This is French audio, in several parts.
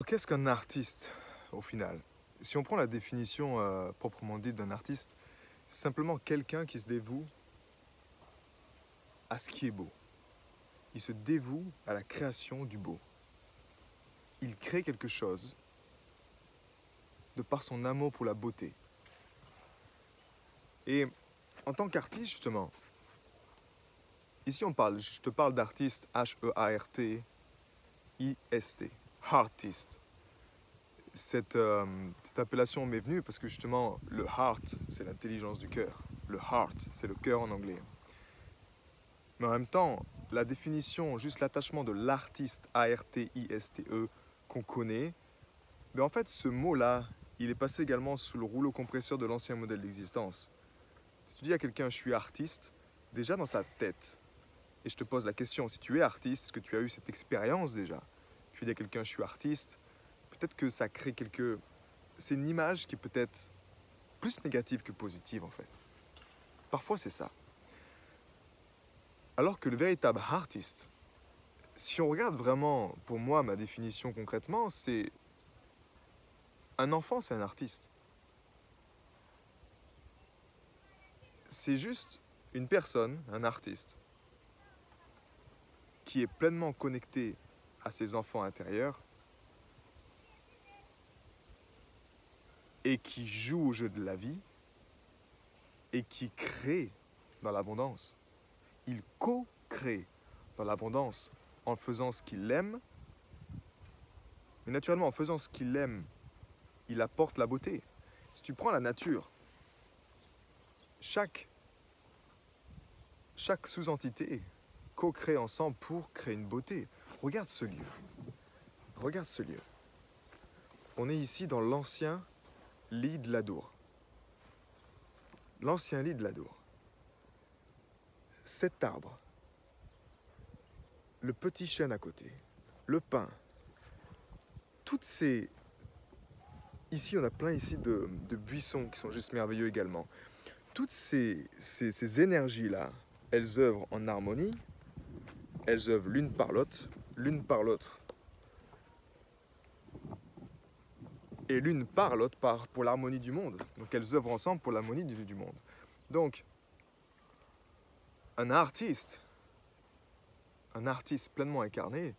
Qu'est-ce qu'un artiste au final? Si on prend la définition proprement dite d'un artiste, c'est simplement quelqu'un qui se dévoue à ce qui est beau. Il se dévoue à la création du beau. Il crée quelque chose de par son amour pour la beauté. Et en tant qu'artiste, justement, ici je te parle d'artiste H-E-A-R-T-I-S-T, artist. Cette appellation m'est venue parce que justement, le heart, c'est l'intelligence du cœur. Le heart, c'est le cœur en anglais. Mais en même temps, la définition, juste l'attachement de l'artiste, A-R-T-I-S-T-E, qu'on connaît, mais en fait, ce mot-là, il est passé également sous le rouleau compresseur de l'ancien modèle d'existence. Si tu dis à quelqu'un « je suis artiste », déjà dans sa tête, et je te pose la question, si tu es artiste, est-ce que tu as eu cette expérience déjà? Tu dis à quelqu'un « je suis artiste », peut-être que ça crée quelque... C'est une image qui peut être plus négative que positive en fait. Parfois c'est ça. Alors que le véritable artiste, si on regarde vraiment, pour moi, ma définition concrètement, c'est un enfant, c'est un artiste. C'est juste une personne, un artiste, qui est pleinement connecté à ses enfants intérieurs et qui joue au jeu de la vie et qui crée dans l'abondance. Il co-crée dans l'abondance en faisant ce qu'il aime. Mais naturellement, en faisant ce qu'il aime, il apporte la beauté. Si tu prends la nature, chaque sous-entité co-crée ensemble pour créer une beauté. Regarde ce lieu. Regarde ce lieu. On est ici dans l'ancien lit de l'Adour. L'ancien lit de l'Adour. Cet arbre, le petit chêne à côté, le pin, toutes ces... Ici, on a plein ici de buissons qui sont juste merveilleux également. Toutes ces énergies-là, elles œuvrent en harmonie, elles œuvrent l'une par l'autre, et l'une par l'autre pour l'harmonie du monde. Donc elles œuvrent ensemble pour l'harmonie du monde. Donc, un artiste pleinement incarné,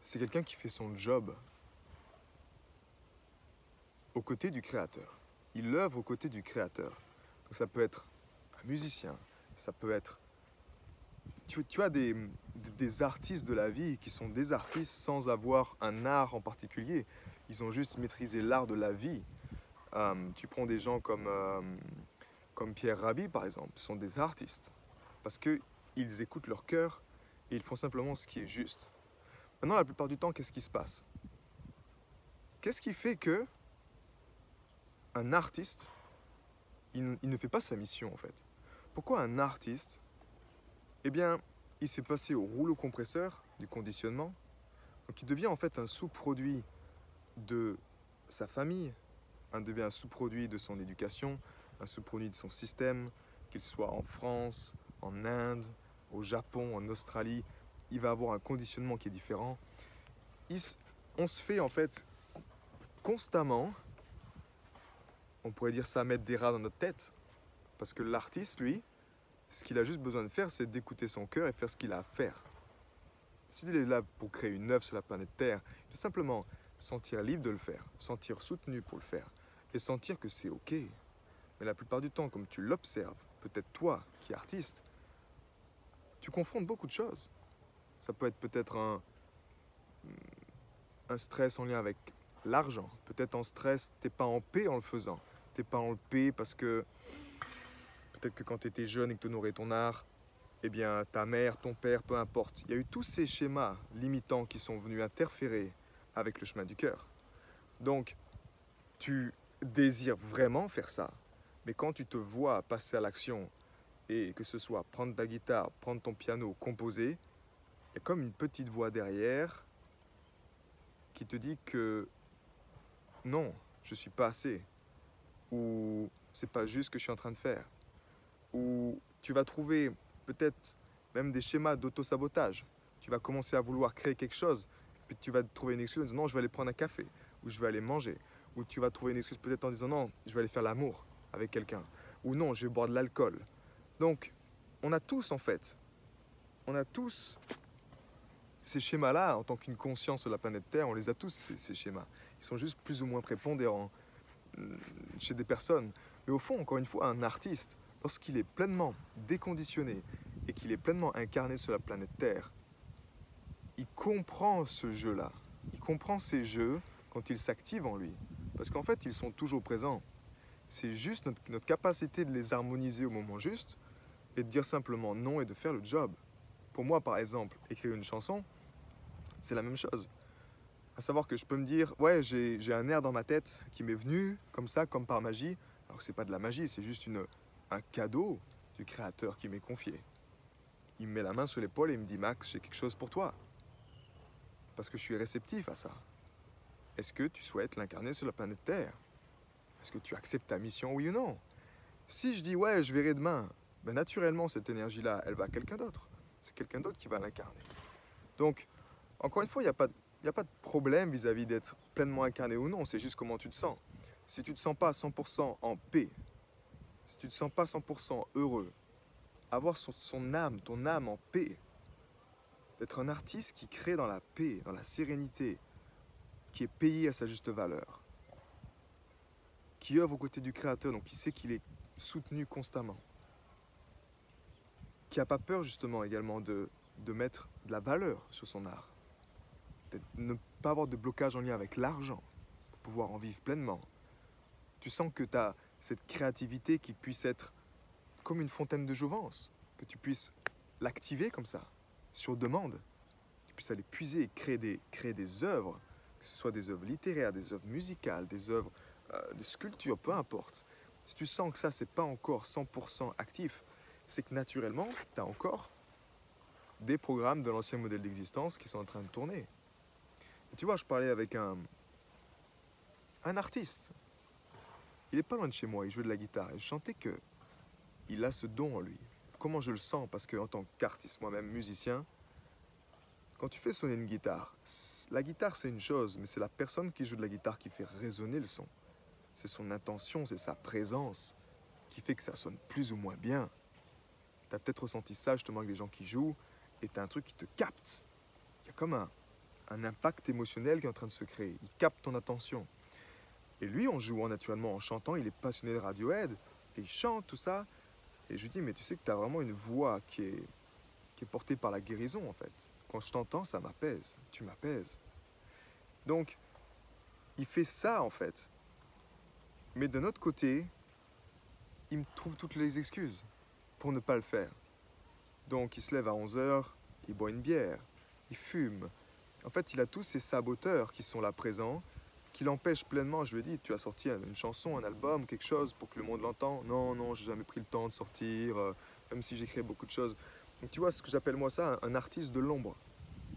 c'est quelqu'un qui fait son job aux côtés du créateur. Il œuvre aux côtés du créateur. Donc ça peut être un musicien, ça peut être... Tu as des artistes de la vie qui sont des artistes sans avoir un art en particulier. Ils ont juste maîtrisé l'art de la vie. Tu prends des gens comme Pierre Rabhi, par exemple, sont des artistes. Parce qu'ils écoutent leur cœur et ils font simplement ce qui est juste. Maintenant, la plupart du temps, qu'est-ce qui se passe? Qu'est-ce qui fait que un artiste, il ne fait pas sa mission, en fait? Pourquoi un artiste, eh bien, il se fait passer au rouleau compresseur du conditionnement. Donc, il devient en fait un sous-produit de sa famille, devient un sous-produit de son éducation, un sous-produit de son système, qu'il soit en France, en Inde, au Japon, en Australie. Il va avoir un conditionnement qui est différent. On se fait en fait constamment, on pourrait dire ça, mettre des rats dans notre tête. Parce que l'artiste, lui, ce qu'il a juste besoin de faire, c'est d'écouter son cœur et faire ce qu'il a à faire. S'il est là pour créer une œuvre sur la planète Terre, il doit simplement sentir libre de le faire, sentir soutenu pour le faire, et sentir que c'est OK. Mais la plupart du temps, comme tu l'observes, peut-être toi qui es artiste, tu confrontes beaucoup de choses. Ça peut être peut-être un stress en lien avec l'argent. Peut-être en stress, tu n'es pas en paix en le faisant. Tu n'es pas en paix parce que peut-être que quand tu étais jeune et que tu honorais ton art, eh bien ta mère, ton père, peu importe. Il y a eu tous ces schémas limitants qui sont venus interférer avec le chemin du cœur. Donc, tu désires vraiment faire ça, mais quand tu te vois passer à l'action, et que ce soit prendre ta guitare, prendre ton piano, composer, il y a comme une petite voix derrière qui te dit que non, je ne suis pas assez, ou c'est pas juste ce que je suis en train de faire, ou tu vas trouver peut-être même des schémas d'auto-sabotage. Tu vas commencer à vouloir créer quelque chose Puis tu vas trouver une excuse en disant non, je vais aller prendre un café, ou je vais aller manger, ou tu vas trouver une excuse peut-être en disant non, je vais aller faire l'amour avec quelqu'un, ou non, je vais boire de l'alcool. Donc, on a tous en fait, on a tous ces schémas-là en tant qu'une conscience de la planète Terre, on les a tous ces schémas. Ils sont juste plus ou moins prépondérants chez des personnes. Mais au fond, encore une fois, un artiste, lorsqu'il est pleinement déconditionné et qu'il est pleinement incarné sur la planète Terre, il comprend ce jeu-là. Il comprend ces jeux quand ils s'activent en lui. Parce qu'en fait, ils sont toujours présents. C'est juste notre capacité de les harmoniser au moment juste et de dire simplement non et de faire le job. Pour moi, par exemple, écrire une chanson, c'est la même chose. À savoir que je peux me dire, ouais, j'ai un air dans ma tête qui m'est venu comme ça, comme par magie. Alors que c'est pas de la magie, c'est juste un cadeau du créateur qui m'est confié. Il me met la main sur l'épaule et il me dit, Max, j'ai quelque chose pour toi. Parce que je suis réceptif à ça. Est-ce que tu souhaites l'incarner sur la planète Terre? Est-ce que tu acceptes ta mission, oui ou non? Si je dis, ouais, je verrai demain, ben naturellement, cette énergie-là, elle va à quelqu'un d'autre. C'est quelqu'un d'autre qui va l'incarner. Donc, encore une fois, il n'y a pas de problème vis-à-vis d'être pleinement incarné ou non, c'est juste comment tu te sens. Si tu ne te sens pas 100% en paix, si tu ne te sens pas 100% heureux, avoir son âme, ton âme en paix, d'être un artiste qui crée dans la paix, dans la sérénité, qui est payé à sa juste valeur, qui œuvre aux côtés du créateur, donc qui sait qu'il est soutenu constamment, qui n'a pas peur justement également de mettre de la valeur sur son art, de ne pas avoir de blocage en lien avec l'argent, pour pouvoir en vivre pleinement. Tu sens que tu as cette créativité qui puisse être comme une fontaine de jouvence, que tu puisses l'activer comme ça, sur demande, tu puisses aller puiser et créer des œuvres, que ce soit des œuvres littéraires, des œuvres musicales, des œuvres de sculpture, peu importe. Si tu sens que ça, c'est pas encore 100% actif, c'est que naturellement, tu as encore des programmes de l'ancien modèle d'existence qui sont en train de tourner. Et tu vois, je parlais avec un artiste. Il est pas loin de chez moi, il joue de la guitare. Et je sentais que il a ce don en lui. Comment je le sens? Parce qu'en tant qu'artiste, moi-même musicien, quand tu fais sonner une guitare, la guitare c'est une chose, mais c'est la personne qui joue de la guitare qui fait résonner le son. C'est son intention, c'est sa présence qui fait que ça sonne plus ou moins bien. Tu as peut-être ressenti ça justement avec des gens qui jouent et tu as un truc qui te capte. Il y a comme un impact émotionnel qui est en train de se créer. Il capte ton attention. Et lui, en jouant naturellement, en chantant, il est passionné de Radiohead et il chante tout ça. Et je lui dis, mais tu sais que tu as vraiment une voix qui est portée par la guérison en fait. Quand je t'entends, ça m'apaise, tu m'apaises. Donc, il fait ça en fait. Mais de notre côté, il me trouve toutes les excuses pour ne pas le faire. Donc, il se lève à 11 h, il boit une bière, il fume. En fait, il a tous ces saboteurs qui sont là présents, qui l'empêchent pleinement. Je lui ai dit, tu as sorti une chanson, un album, quelque chose pour que le monde l'entende. Non, non, j'ai jamais pris le temps de sortir, même si j'écris beaucoup de choses. Donc tu vois, ce que j'appelle moi ça, un artiste de l'ombre.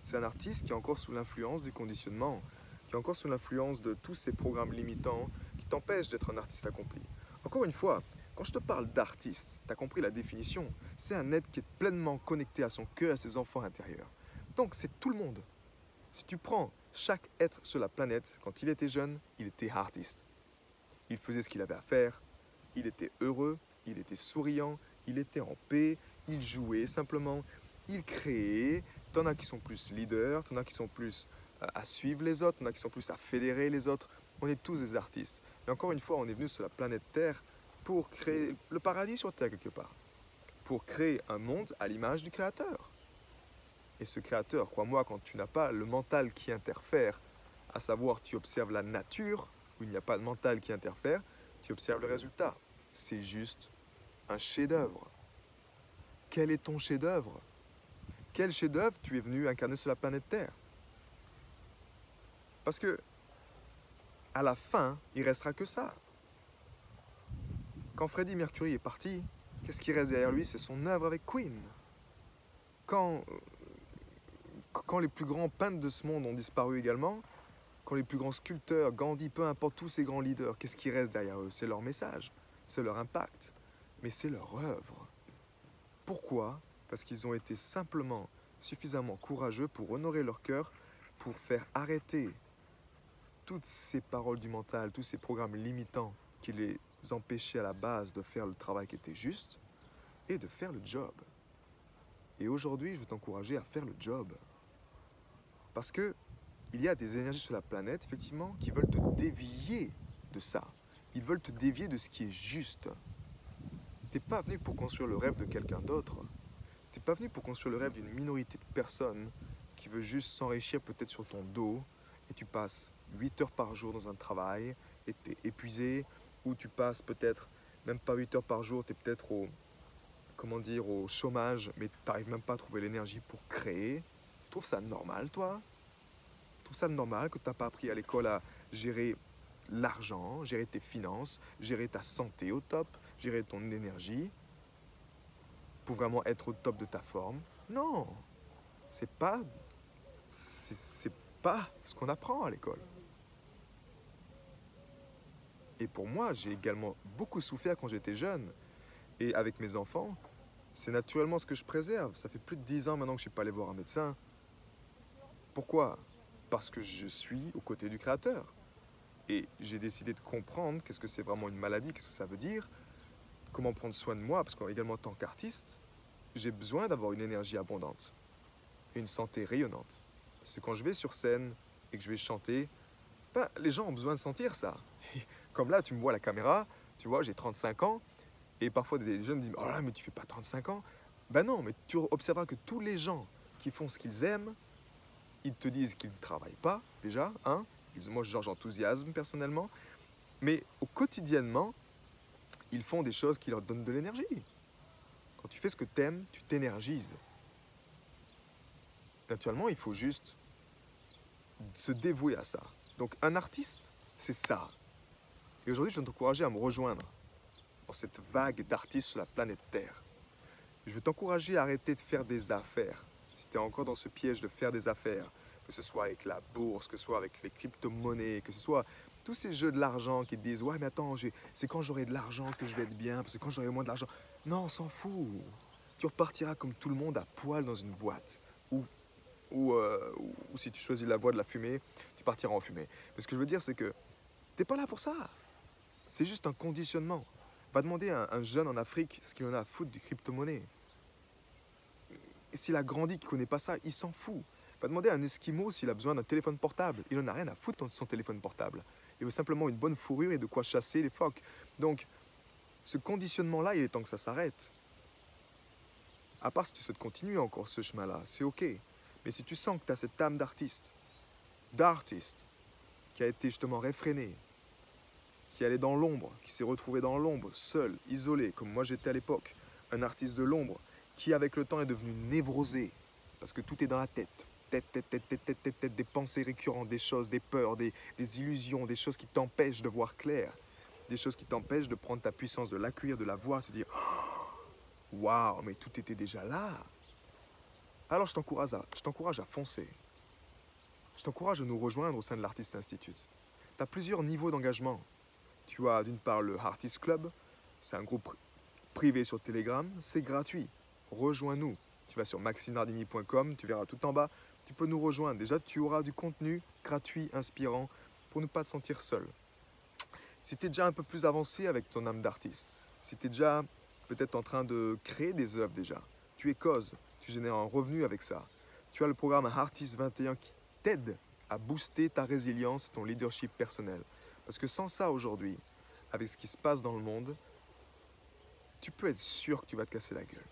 C'est un artiste qui est encore sous l'influence du conditionnement, qui est encore sous l'influence de tous ces programmes limitants qui t'empêchent d'être un artiste accompli. Encore une fois, quand je te parle d'artiste, tu as compris la définition, c'est un être qui est pleinement connecté à son cœur, à ses enfants intérieurs. Donc c'est tout le monde. Si tu prends chaque être sur la planète, quand il était jeune, il était artiste. Il faisait ce qu'il avait à faire, il était heureux, il était souriant, il était en paix, il jouait simplement, il créait. T'en as qui sont plus leaders, t'en as qui sont plus à suivre les autres, t'en as qui sont plus à fédérer les autres. On est tous des artistes. Et encore une fois, on est venu sur la planète Terre pour créer le paradis sur Terre quelque part. Pour créer un monde à l'image du Créateur. Et ce Créateur, crois-moi, quand tu n'as pas le mental qui interfère, à savoir tu observes la nature, où il n'y a pas de mental qui interfère, tu observes le résultat. C'est juste un chef-d'œuvre. Quel est ton chef-d'œuvre? Quel chef-d'œuvre tu es venu incarner sur la planète Terre? Parce que, à la fin, il restera que ça. Quand Freddie Mercury est parti, qu'est-ce qui reste derrière lui? C'est son œuvre avec Queen. Quand les plus grands peintres de ce monde ont disparu également, quand les plus grands sculpteurs, Gandhi, peu importe tous ces grands leaders, qu'est-ce qui reste derrière eux? C'est leur message, c'est leur impact, mais c'est leur œuvre. Pourquoi? Parce qu'ils ont été simplement suffisamment courageux pour honorer leur cœur, pour faire arrêter toutes ces paroles du mental, tous ces programmes limitants qui les empêchaient à la base de faire le travail qui était juste et de faire le job. Et aujourd'hui, je veux t'encourager à faire le job. Parce que il y a des énergies sur la planète, effectivement, qui veulent te dévier de ça. Ils veulent te dévier de ce qui est juste. Tu n'es pas venu pour construire le rêve de quelqu'un d'autre. Tu n'es pas venu pour construire le rêve d'une minorité de personnes qui veut juste s'enrichir peut-être sur ton dos et tu passes 8 heures par jour dans un travail et tu es épuisé, ou tu passes peut-être même pas 8 heures par jour, tu es peut-être au chômage, mais tu n'arrives même pas à trouver l'énergie pour créer. Tu trouves ça normal, toi? Tu trouves ça normal que tu n'as pas appris à l'école à gérer l'argent, gérer tes finances, gérer ta santé au top, gérer ton énergie pour vraiment être au top de ta forme? Non, c'est pas ce qu'on apprend à l'école. Et pour moi, j'ai également beaucoup souffert quand j'étais jeune. Et avec mes enfants, c'est naturellement ce que je préserve. Ça fait plus de 10 ans maintenant que je ne suis pas allé voir un médecin. Pourquoi? Parce que je suis aux côtés du Créateur. Et j'ai décidé de comprendre qu'est-ce que c'est vraiment une maladie, qu'est-ce que ça veut dire, comment prendre soin de moi, parce qu'également en tant qu'artiste, j'ai besoin d'avoir une énergie abondante et une santé rayonnante. Parce que quand je vais sur scène et que je vais chanter, ben, les gens ont besoin de sentir ça. Comme là, tu me vois à la caméra, tu vois, j'ai 35 ans, et parfois des jeunes me disent « Oh là, mais tu fais pas 35 ans ?» Ben non, mais tu observeras que tous les gens qui font ce qu'ils aiment, ils te disent qu'ils ne travaillent pas, déjà, hein. Moi, j'enthousiasme personnellement, mais quotidiennement, ils font des choses qui leur donnent de l'énergie. Quand tu fais ce que tu aimes, tu t'énergises. Naturellement, il faut juste se dévouer à ça. Donc, un artiste, c'est ça. Et aujourd'hui, je veux t'encourager à me rejoindre dans cette vague d'artistes sur la planète Terre. Je veux t'encourager à arrêter de faire des affaires. Si tu es encore dans ce piège de faire des affaires, que ce soit avec la bourse, que ce soit avec les crypto-monnaies, que ce soit tous ces jeux de l'argent qui te disent « Ouais, mais attends, c'est quand j'aurai de l'argent que je vais être bien, parce que quand j'aurai moins de l'argent... » Non, on s'en fout. Tu repartiras comme tout le monde à poil dans une boîte. Ou si tu choisis la voie de la fumée, tu partiras en fumée. Mais ce que je veux dire, c'est que tu n'es pas là pour ça. C'est juste un conditionnement. Va demander à un jeune en Afrique ce qu'il en a à foutre du crypto-monnaie. Et s'il a grandi, qu'il ne connaît pas ça, il s'en fout. Va demander à un Esquimau s'il a besoin d'un téléphone portable. Il n'en a rien à foutre de son téléphone portable. Il veut simplement une bonne fourrure et de quoi chasser les phoques. Donc, ce conditionnement-là, il est temps que ça s'arrête. À part si tu souhaites continuer encore ce chemin-là, c'est OK. Mais si tu sens que tu as cette âme d'artiste, qui a été justement réfrénée, qui allait dans l'ombre, qui s'est retrouvé dans l'ombre, seul, isolé, comme moi j'étais à l'époque, un artiste de l'ombre, qui avec le temps est devenu névrosé, parce que tout est dans la tête. Tête, des pensées récurrentes, des choses, des peurs, des illusions, des choses qui t'empêchent de voir clair, des choses qui t'empêchent de prendre ta puissance, de l'accueillir, de la voir, se dire « Waouh, mais tout était déjà là !» Alors je t'encourage à foncer. Je t'encourage à nous rejoindre au sein de l'Artist Institute. Tu as plusieurs niveaux d'engagement. Tu as d'une part le Artist Club, c'est un groupe privé sur Telegram, c'est gratuit. Rejoins-nous. Tu vas sur maximinardini.com, tu verras tout en bas, tu peux nous rejoindre. Déjà, tu auras du contenu gratuit, inspirant, pour ne pas te sentir seul. Si tu es déjà un peu plus avancé avec ton âme d'artiste, si tu es déjà peut-être en train de créer des œuvres déjà, tu es cause, tu génères un revenu avec ça. Tu as le programme Artist 21 qui t'aide à booster ta résilience et ton leadership personnel. Parce que sans ça aujourd'hui, avec ce qui se passe dans le monde, tu peux être sûr que tu vas te casser la gueule.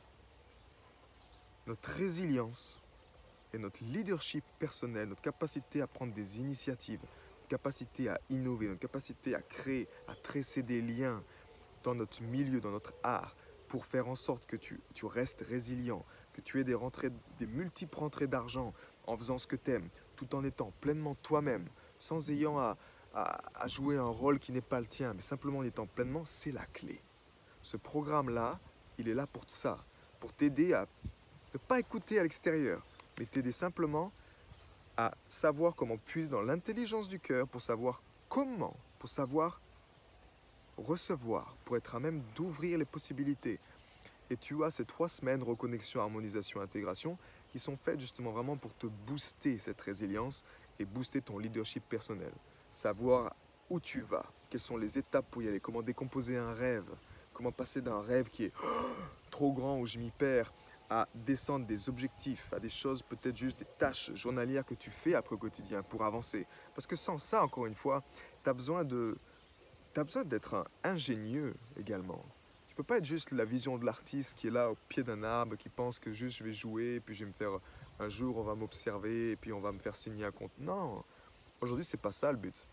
Notre résilience et notre leadership personnel, notre capacité à prendre des initiatives, notre capacité à innover, notre capacité à créer, à tresser des liens dans notre milieu, dans notre art, pour faire en sorte que tu restes résilient, que tu aies des multiples rentrées d'argent en faisant ce que tu aimes, tout en étant pleinement toi-même, sans ayant à jouer un rôle qui n'est pas le tien, mais simplement en étant pleinement, c'est la clé. Ce programme-là, il est là pour ça, pour t'aider à ne pas écouter à l'extérieur, mais t'aider simplement à savoir comment puiser dans l'intelligence du cœur, pour savoir comment, pour savoir recevoir, pour être à même d'ouvrir les possibilités. Et tu as ces 3 semaines reconnexion, harmonisation, intégration qui sont faites justement vraiment pour te booster cette résilience et booster ton leadership personnel. Savoir où tu vas, quelles sont les étapes pour y aller, comment décomposer un rêve, comment passer d'un rêve qui est trop grand où je m'y perds à descendre des objectifs, à des choses peut-être juste des tâches journalières que tu fais après au quotidien pour avancer. Parce que sans ça, encore une fois, tu as besoin d'être un ingénieux également. Tu peux pas être juste la vision de l'artiste qui est là au pied d'un arbre, qui pense que juste je vais jouer, puis je vais me faire un jour on va m'observer, et puis on va me faire signer un compte. Non, aujourd'hui c'est pas ça le but.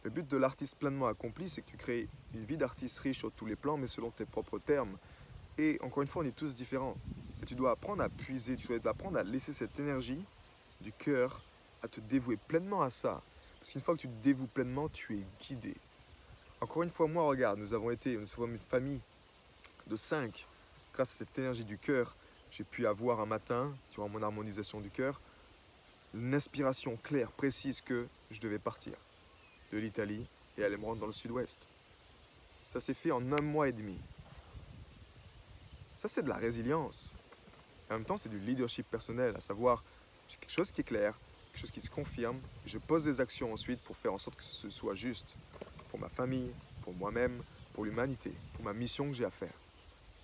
Le but de l'artiste pleinement accompli, c'est que tu crées une vie d'artiste riche sur tous les plans, mais selon tes propres termes. Et encore une fois, on est tous différents. Et tu dois apprendre à puiser, tu dois apprendre à laisser cette énergie du cœur, à te dévouer pleinement à ça. Parce qu'une fois que tu te dévoues pleinement, tu es guidé. Encore une fois, moi, regarde, nous avons une famille de 5. Grâce à cette énergie du cœur, j'ai pu avoir un matin, durant mon harmonisation du cœur, une inspiration claire, précise que je devais partir de l'Italie et aller me rendre dans le sud-ouest. Ça s'est fait en 1 mois et demi. Ça, c'est de la résilience. Et en même temps, c'est du leadership personnel, à savoir, j'ai quelque chose qui est clair, quelque chose qui se confirme, je pose des actions ensuite pour faire en sorte que ce soit juste pour ma famille, pour moi-même, pour l'humanité, pour ma mission que j'ai à faire.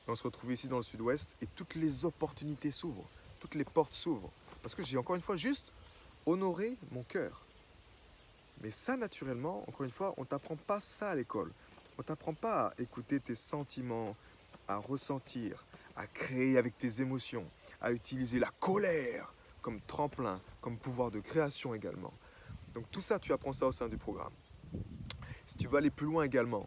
Et on se retrouve ici dans le sud-ouest et toutes les opportunités s'ouvrent, toutes les portes s'ouvrent. Parce que j'ai encore une fois juste honoré mon cœur. Mais ça, naturellement, encore une fois, on ne t'apprend pas ça à l'école. On ne t'apprend pas à écouter tes sentiments, à ressentir, à créer avec tes émotions, à utiliser la colère comme tremplin, comme pouvoir de création également. Donc tout ça, tu apprends ça au sein du programme. Si tu veux aller plus loin également,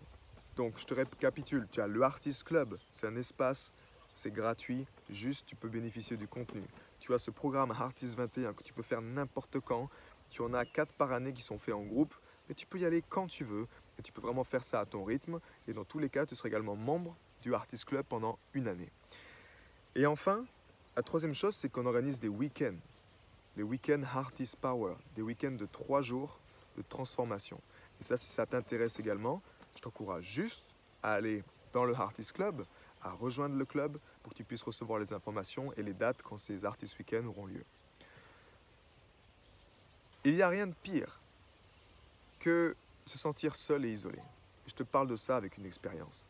donc je te récapitule, tu as le Artist Club, c'est un espace, c'est gratuit, juste tu peux bénéficier du contenu. Tu as ce programme Artist 21 que tu peux faire n'importe quand. Tu en as 4 par année qui sont faits en groupe, mais tu peux y aller quand tu veux et tu peux vraiment faire ça à ton rythme. Et dans tous les cas, tu seras également membre du Artist Club pendant 1 année. Et enfin, la troisième chose, c'est qu'on organise des week-ends. Les week-ends Artist Power, des week-ends de 3 jours de transformation. Et ça, si ça t'intéresse également, je t'encourage juste à aller dans le Artist Club, à rejoindre le club pour que tu puisses recevoir les informations et les dates quand ces Artist Weekends auront lieu. Il n'y a rien de pire que se sentir seul et isolé. Je te parle de ça avec une expérience.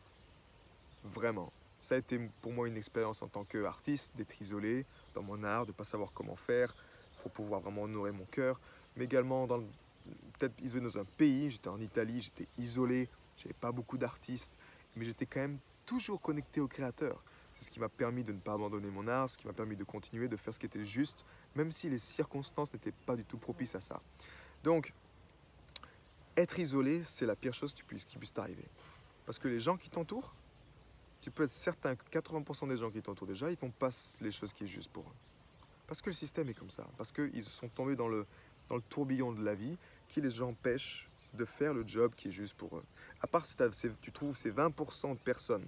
Vraiment. Ça a été pour moi une expérience en tant qu'artiste, d'être isolé dans mon art, de ne pas savoir comment faire pour pouvoir vraiment honorer mon cœur, mais également peut-être isolé dans un pays. J'étais en Italie, j'étais isolé, je n'avais pas beaucoup d'artistes, mais j'étais quand même toujours connecté au créateur. C'est ce qui m'a permis de ne pas abandonner mon art, ce qui m'a permis de continuer, de faire ce qui était juste, même si les circonstances n'étaient pas du tout propices à ça. Donc, être isolé, c'est la pire chose qui puisse t'arriver. Parce que les gens qui t'entourent, tu peux être certain que 80% des gens qui t'entourent déjà, ils font pas les choses qui sont justes pour eux. Parce que le système est comme ça. Parce qu'ils sont tombés dans le tourbillon de la vie qui les empêche de faire le job qui est juste pour eux. À part si tu trouves ces 20% de personnes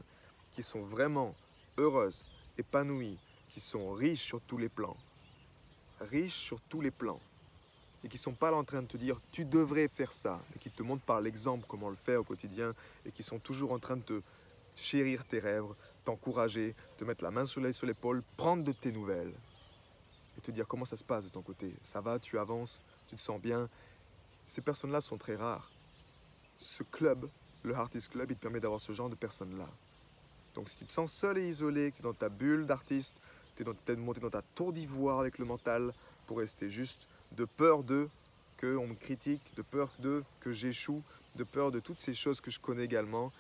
qui sont vraiment heureuses, épanouies, qui sont riches sur tous les plans, et qui ne sont pas là en train de te dire « tu devrais faire ça », et qui te montrent par l'exemple comment le faire au quotidien, et qui sont toujours en train de te chérir tes rêves, t'encourager, te mettre la main sur l'épaule, prendre de tes nouvelles, et te dire comment ça se passe de ton côté. Ça va, tu avances, tu te sens bien. Ces personnes-là sont très rares. Ce club, le Artist Club, il te permet d'avoir ce genre de personnes-là. Donc si tu te sens seul et isolé, que tu es dans ta bulle d'artiste, tu es monté dans ta tour d'ivoire avec le mental pour rester juste, de peur qu'on me critique, de peur que j'échoue, de peur de toutes ces choses que je connais également,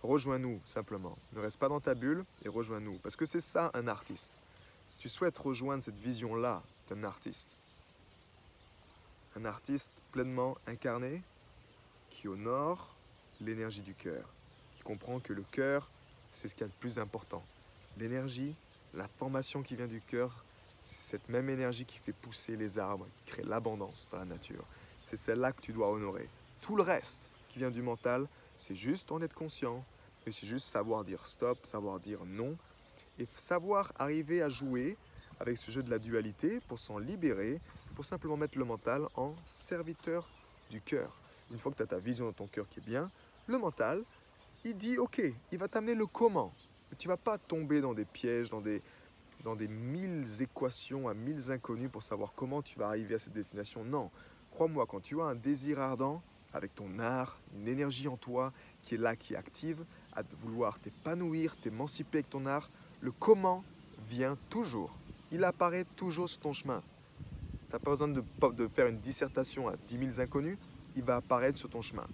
rejoins-nous simplement. Ne reste pas dans ta bulle et rejoins-nous. Parce que c'est ça un artiste. Si tu souhaites rejoindre cette vision-là d'un artiste, un artiste pleinement incarné qui honore l'énergie du cœur, qui comprend que le cœur, c'est ce qu'il y a de plus important. L'énergie, l'information qui vient du cœur, c'est cette même énergie qui fait pousser les arbres, qui crée l'abondance dans la nature. C'est celle-là que tu dois honorer. Tout le reste qui vient du mental, c'est juste en être conscient, et c'est juste savoir dire stop, savoir dire non, et savoir arriver à jouer avec ce jeu de la dualité pour s'en libérer, pour simplement mettre le mental en serviteur du cœur. Une fois que tu as ta vision dans ton cœur qui est bien, le mental, il dit ok, il va t'amener le comment. Tu ne vas pas tomber dans des pièges, dans des dans des 1000 équations à 1000 inconnus pour savoir comment tu vas arriver à cette destination. Non, crois-moi, quand tu as un désir ardent, avec ton art, une énergie en toi qui est là, qui est active, à vouloir t'épanouir, t'émanciper avec ton art, le comment vient toujours. Il apparaît toujours sur ton chemin. Tu n'as pas besoin de faire une dissertation à 10 000 inconnus, il va apparaître sur ton chemin.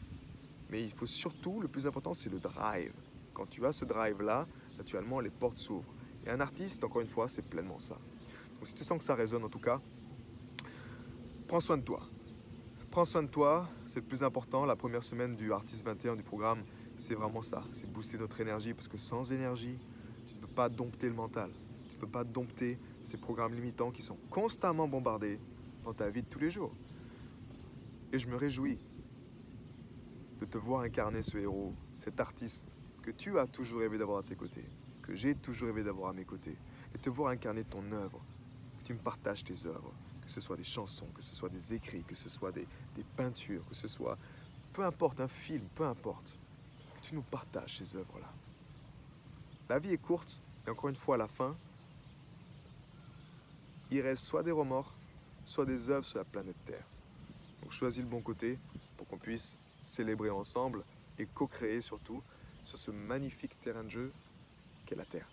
Mais il faut surtout, le plus important, c'est le drive. Quand tu as ce drive-là, naturellement, les portes s'ouvrent. Et un artiste, encore une fois, c'est pleinement ça. Donc si tu sens que ça résonne, en tout cas, prends soin de toi. Prends soin de toi, c'est le plus important. La première semaine du Artist 21 du programme, c'est vraiment ça. C'est booster notre énergie, parce que sans énergie, tu ne peux pas dompter le mental. Tu ne peux pas dompter ces programmes limitants qui sont constamment bombardés dans ta vie de tous les jours. Et je me réjouis de te voir incarner ce héros, cet artiste que tu as toujours rêvé d'avoir à tes côtés, que j'ai toujours rêvé d'avoir à mes côtés, et te voir incarner ton œuvre, que tu me partages tes œuvres, que ce soit des chansons, que ce soit des écrits, que ce soit des peintures, que ce soit, peu importe, un film, peu importe, que tu nous partages ces œuvres-là. La vie est courte, et encore une fois, à la fin, il reste soit des remords, soit des œuvres sur la planète Terre. Donc choisis le bon côté pour qu'on puisse célébrer ensemble et co-créer surtout sur ce magnifique terrain de jeu qu'est la Terre.